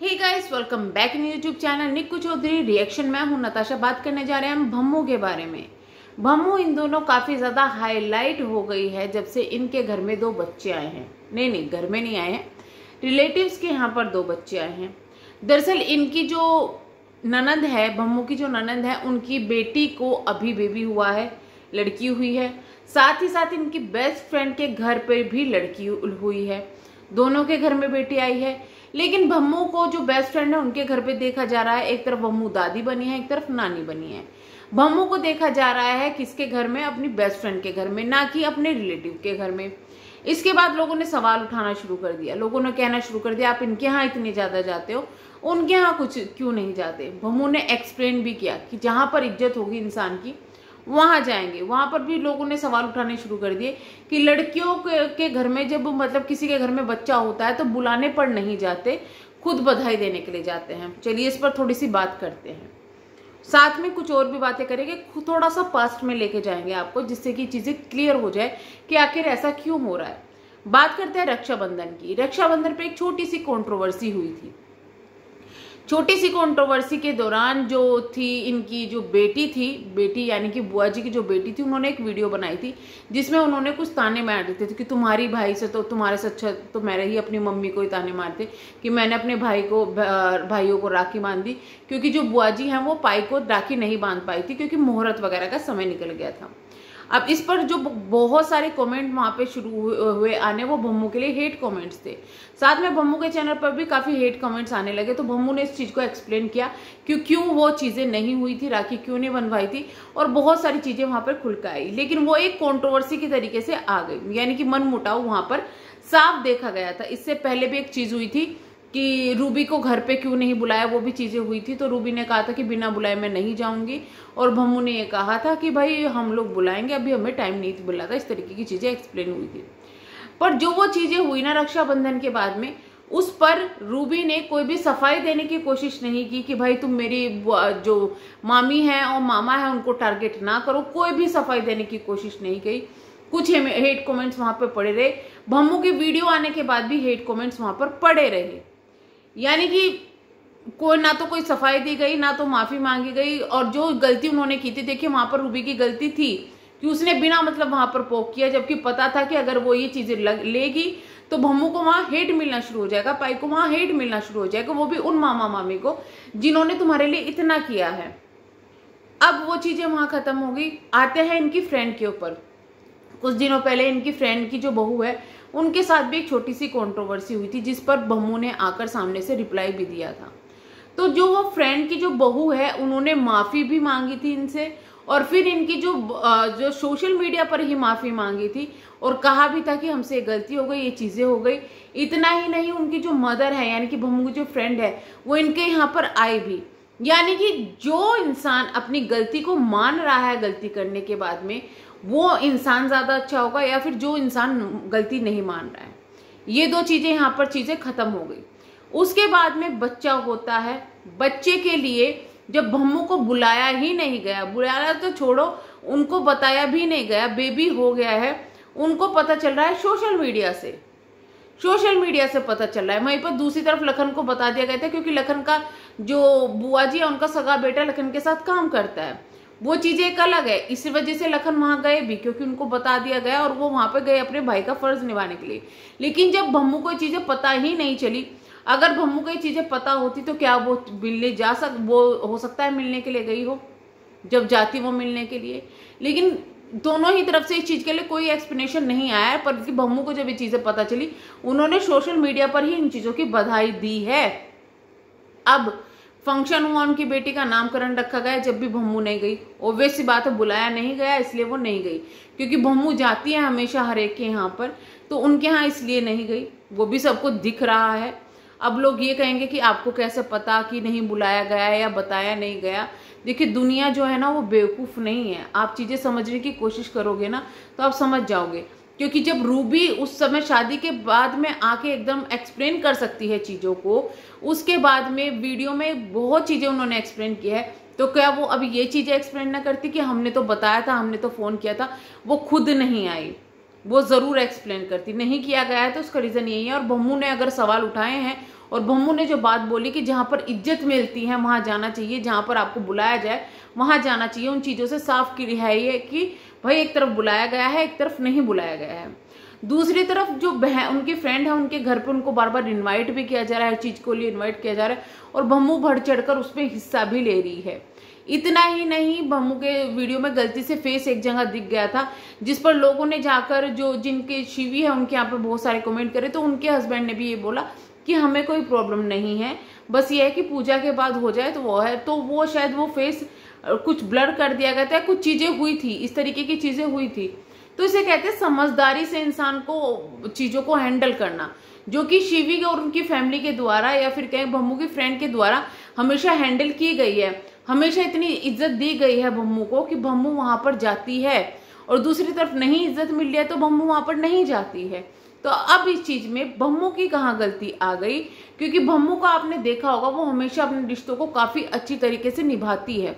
Hey guys, welcome back in YouTube channel Nikku Chaudhary reaction. मैं हूं नताशा। बात करने जा रहे हैं हम भम्मू के बारे में। भम्मू इन दोनों काफी ज्यादा हाईलाइट हो गई है जब से इनके घर में दो बच्चे आए हैं। नहीं, घर में नहीं आए हैं, रिलेटिव्स के यहाँ पर दो बच्चे आए हैं। दरअसल इनकी जो ननद है, भम्मू की जो ननद है, उनकी बेटी को अभी बेबी हुआ है, लड़की हुई है। साथ ही साथ इनकी बेस्ट फ्रेंड के घर पर भी लड़की हुई है। दोनों के घर में बेटी आई है। लेकिन भम्मू को जो बेस्ट फ्रेंड है उनके घर पे देखा जा रहा है, एक तरफ भम्मू दादी बनी है, एक तरफ नानी बनी है। भम्मू को देखा जा रहा है किसके घर में? अपनी बेस्ट फ्रेंड के घर में, ना कि अपने रिलेटिव के घर में। इसके बाद लोगों ने सवाल उठाना शुरू कर दिया। लोगों ने कहना शुरू कर दिया, आप इनके यहाँ इतने ज्यादा जाते हो, उनके यहाँ कुछ क्यों नहीं जाते? भम्मू ने एक्सप्लेन भी किया कि जहां पर इज्जत होगी इंसान की वहां जाएंगे। वहां पर भी लोगों ने सवाल उठाने शुरू कर दिए कि लड़कियों के घर में जब मतलब किसी के घर में बच्चा होता है तो बुलाने पर नहीं जाते, खुद बधाई देने के लिए जाते हैं। चलिए इस पर थोड़ी सी बात करते हैं, साथ में कुछ और भी बातें करेंगे, थोड़ा सा पास्ट में लेके जाएंगे आपको, जिससे कि चीजें क्लियर हो जाए कि आखिर ऐसा क्यों हो रहा है। बात करते हैं रक्षाबंधन की। रक्षाबंधन पे एक छोटी सी कंट्रोवर्सी हुई थी। छोटी सी कंट्रोवर्सी के दौरान जो थी, इनकी जो बेटी यानी कि बुआ जी की जो बेटी थी, उन्होंने एक वीडियो बनाई थी जिसमें उन्होंने कुछ ताने मार देते थे कि तुम्हारी भाई से तो तुम्हारे से अच्छा तो मैं ही अपनी मम्मी को ही ताने मारते कि मैंने अपने भाइयों को राखी बांध दी, क्योंकि जो बुआ जी हैं वो पाई को राखी नहीं बांध पाई थी क्योंकि मुहूर्त वगैरह का समय निकल गया था। अब इस पर जो बहुत सारे कमेंट वहां पे शुरू हुए आने, वो भम्मू के लिए हेट कमेंट्स थे। साथ में भम्मू के चैनल पर भी काफी हेट कमेंट्स आने लगे। तो भम्मू ने इस चीज को एक्सप्लेन किया कि क्यों वो चीजें नहीं हुई थी, राखी क्यों नहीं बनवाई थी, और बहुत सारी चीजें वहां पर खुल कर आई। लेकिन वो एक कंट्रोवर्सी की तरीके से आ गई, यानी कि मनमुटाव वहां पर साफ देखा गया था। इससे पहले भी एक चीज हुई थी कि रूबी को घर पे क्यों नहीं बुलाया, वो भी चीजें हुई थी। तो रूबी ने कहा था कि बिना बुलाए मैं नहीं जाऊंगी, और भम्मू ने ये कहा था कि भाई हम लोग बुलाएंगे, अभी हमें टाइम नहीं मिला था। इस तरीके की चीजें एक्सप्लेन हुई थी। पर जो वो चीजें हुई ना रक्षाबंधन के बाद में, उस पर रूबी ने कोई भी सफाई देने की कोशिश नहीं की कि भाई तुम मेरी जो मामी है और मामा है उनको टारगेट ना करो। कोई भी सफाई देने की कोशिश नहीं की। कुछ हेट कमेंट्स वहां पर पड़े रहे। भम्मू की वीडियो आने के बाद भी हेट कमेंट्स वहां पर पड़े रहे, यानी कि कोई ना तो कोई सफाई दी गई, ना तो माफी मांगी गई। और जो गलती उन्होंने की थी, देखिए वहां पर रूबी की गलती थी कि उसने बिना मतलब वहां पर पोक किया, जबकि पता था कि अगर वो ये चीजें लेगी तो भम्मू को वहां हेट मिलना शुरू हो जाएगा, पाई को वहां हेट मिलना शुरू हो जाएगा, वो भी उन मामा मामी को जिन्होंने तुम्हारे लिए इतना किया है। अब वो चीजें वहां खत्म हो गई। आते हैं इनकी फ्रेंड के ऊपर। कुछ दिनों पहले इनकी फ्रेंड की जो बहू है, उनके साथ भी एक छोटी सी कंट्रोवर्सी हुई थी, जिस पर भम्मू ने आकर सामने से रिप्लाई भी दिया था। तो जो वो फ्रेंड की जो बहू है, उन्होंने माफी भी मांगी थी इनसे, और फिर इनकी जो सोशल मीडिया पर ही माफी मांगी थी, और कहा भी था कि हमसे गलती हो गई, ये चीजें हो गई। इतना ही नहीं, उनकी जो मदर है यानी कि भम्मू की जो फ्रेंड है, वो इनके यहाँ पर आई भी। यानी कि जो इंसान अपनी गलती को मान रहा है गलती करने के बाद में, वो इंसान ज्यादा अच्छा होगा, या फिर जो इंसान गलती नहीं मान रहा है। ये दो चीजें यहाँ पर चीजें खत्म हो गई। उसके बाद में बच्चा होता है। बच्चे के लिए जब भम्मू को बुलाया ही नहीं गया, बुलाया तो छोड़ो, उनको बताया भी नहीं गया, बेबी हो गया है, उनको पता चल रहा है सोशल मीडिया से। सोशल मीडिया से पता चल रहा है। वहीं पर दूसरी तरफ लखन को बता दिया गया था, क्योंकि लखन का जो बुआ जी है, उनका सगा बेटा लखन के साथ काम करता है। वो चीजें एक अलग है। इसी वजह से लखन वहां गए भी, क्योंकि उनको बता दिया गया और वो वहां पे गए अपने भाई का फर्ज निभाने के लिए। लेकिन जब भम्मू को ये चीजें पता ही नहीं चली, अगर भम्मू को ये चीजें पता होती तो क्या वो मिलने वो हो सकता है मिलने के लिए गई हो, जब जाती वो मिलने के लिए। लेकिन दोनों ही तरफ से इस चीज के लिए कोई एक्सप्लेनेशन नहीं आया है। पर भम्मू को जब ये चीजें पता चली, उन्होंने सोशल मीडिया पर ही इन चीजों की बधाई दी है। अब फंक्शन हुआ, उनकी बेटी का नामकरण रखा गया, जब भी भम्मू नहीं गई। ऑब्वियस सी बात है, बुलाया नहीं गया इसलिए वो नहीं गई, क्योंकि भम्मू जाती है हमेशा हर एक के यहाँ पर, तो उनके यहाँ इसलिए नहीं गई। वो भी सबको दिख रहा है। अब लोग ये कहेंगे कि आपको कैसे पता कि नहीं बुलाया गया या बताया नहीं गया। देखिए दुनिया जो है ना, वो बेवकूफ नहीं है। आप चीजें समझने की कोशिश करोगे ना तो आप समझ जाओगे। क्योंकि जब रूबी उस समय शादी के बाद में आके एकदम एक्सप्लेन कर सकती है चीजों को, उसके बाद में वीडियो में बहुत चीजें उन्होंने एक्सप्लेन किया है, तो क्या वो अभी ये चीजें एक्सप्लेन ना करती कि हमने तो बताया था, हमने तो फोन किया था? वो खुद नहीं आई, वो जरूर एक्सप्लेन करती। नहीं किया गया है तो उसका रीजन यही है। और भम्मू ने अगर सवाल उठाए हैं और भम्मू ने जो बात बोली कि जहाँ पर इज्जत मिलती है वहां जाना चाहिए, जहाँ पर आपको बुलाया जाए वहां जाना चाहिए, उन चीजों से साफ की रिहाई है कि भाई एक तरफ बुलाया गया है, एक तरफ नहीं बुलाया गया है। दूसरी तरफ जो बहन उनकी फ्रेंड है उनके घर पे उनको बार बार इनवाइट भी किया जा रहा है, हर चीज को लिए इनवाइट किया जा रहा है और भम्मू बढ़ चढ़कर उसमें हिस्सा भी ले रही है। इतना ही नहीं, भम्मू के वीडियो में गलती से फेस एक जगह दिख गया था जिस पर लोगों ने जाकर जो जिनके शिवी है उनके यहाँ पे बहुत सारे कमेंट करे, तो उनके हस्बैंड ने भी ये बोला कि हमें कोई प्रॉब्लम नहीं है, बस ये है कि पूजा के बाद हो जाए तो वो है। तो वो शायद वो फेस कुछ ब्लर कर दिया गया था, कुछ चीजें हुई थी, इस तरीके की चीजें हुई थी। तो इसे कहते हैं समझदारी से इंसान को चीजों को हैंडल करना, जो कि शिवी और उनकी फैमिली के द्वारा या फिर कहें भम्मू की फ्रेंड के द्वारा हमेशा हैंडल की गई है। हमेशा इतनी इज्जत दी गई है भम्मू को कि भम्मू वहां पर जाती है, और दूसरी तरफ नहीं इज्जत मिल रही है तो भम्मू वहां पर नहीं जाती है। तो अब इस चीज में भम्मू की कहाँ गलती आ गई, क्योंकि भम्मू का आपने देखा होगा वो हमेशा अपने रिश्तों को काफी अच्छी तरीके से निभाती है,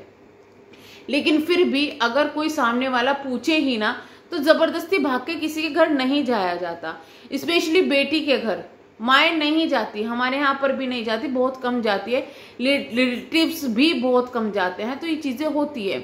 लेकिन फिर भी अगर कोई सामने वाला पूछे ही ना तो जबरदस्ती भाग के किसी के घर नहीं जाया जाता। स्पेशली बेटी के घर माएँ नहीं जाती, हमारे यहाँ पर भी नहीं जाती, बहुत कम जाती है, रिलेटिव्स भी बहुत कम जाते हैं। तो ये चीजें होती है।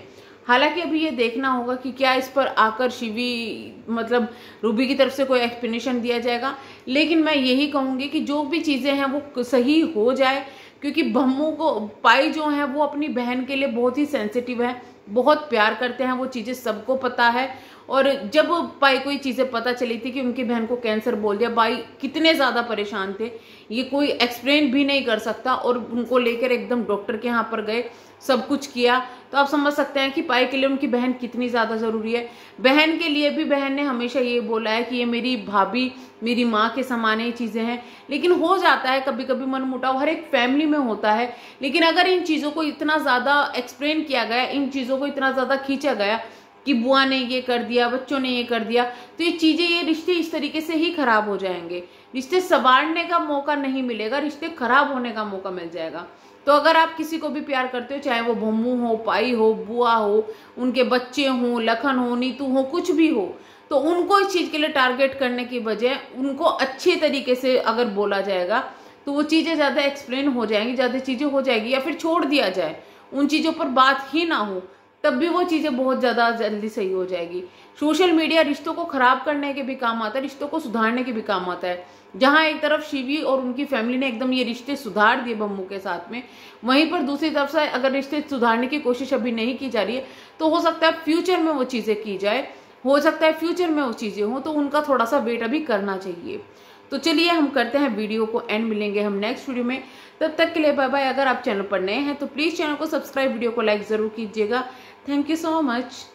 हालांकि अभी ये देखना होगा कि क्या इस पर आकर शिवी मतलब रूबी की तरफ से कोई एक्सप्लेनेशन दिया जाएगा, लेकिन मैं यही कहूंगी कि जो भी चीजें हैं वो सही हो जाए, क्योंकि भम्मू को पाई जो है वो अपनी बहन के लिए बहुत ही सेंसिटिव है, बहुत प्यार करते हैं, वो चीजें सबको पता है। और जब पाई को ये चीजें पता चली थी कि उनकी बहन को कैंसर बोल दिया, भाई कितने ज्यादा परेशान थे, ये कोई एक्सप्लेन भी नहीं कर सकता, और उनको लेकर एकदम डॉक्टर के यहाँ पर गए, सब कुछ किया। तो आप समझ सकते हैं कि पाई के लिए उनकी बहन कितनी ज्यादा जरूरी है। बहन के लिए भी बहन ने हमेशा ये बोला है कि ये मेरी भाभी मेरी माँ के समान ये चीजें हैं, लेकिन हो जाता है कभी कभी मनमुटाव, हर एक फैमिली में होता है। लेकिन अगर इन चीजों को इतना ज्यादा एक्सप्लेन किया गया, इन चीजों को इतना ज्यादा खींचा गया कि बुआ ने ये कर दिया, बच्चों ने ये कर दिया, तो ये चीजें, ये रिश्ते इस तरीके से ही खराब हो जाएंगे। रिश्ते संवारने का मौका नहीं मिलेगा, रिश्ते खराब होने का मौका मिल जाएगा। तो अगर आप किसी को भी प्यार करते हो, चाहे वो भम्मू हो, पाई हो, बुआ हो, उनके बच्चे हो, लखन हो, नीतू हो, कुछ भी हो, तो उनको इस चीज के लिए टारगेट करने की बजाय उनको अच्छे तरीके से अगर बोला जाएगा तो वो चीजें ज्यादा एक्सप्लेन हो जाएंगी, ज्यादा चीजें हो जाएगी, या फिर छोड़ दिया जाए, उन चीजों पर बात ही ना हो, तब भी वो चीजें बहुत ज्यादा जल्दी सही हो जाएगी। सोशल मीडिया रिश्तों को खराब करने के भी काम आता है, रिश्तों को सुधारने के भी काम आता है। जहां एक तरफ शिवी और उनकी फैमिली ने एकदम ये रिश्ते सुधार दिए भम्मू के साथ में, वहीं पर दूसरी तरफ से अगर रिश्ते सुधारने की कोशिश अभी नहीं की जा रही है, तो हो सकता है फ्यूचर में वो चीजें की जाए, हो सकता है फ्यूचर में वो चीजें हो, तो उनका थोड़ा सा वेट अभी करना चाहिए। तो चलिए हम करते हैं वीडियो को एंड, मिलेंगे हम नेक्स्ट वीडियो में, तब तक के लिए बाय बाय। अगर आप चैनल पर नए हैं तो प्लीज चैनल को सब्सक्राइब, वीडियो को लाइक जरूर कीजिएगा। Thank you so much.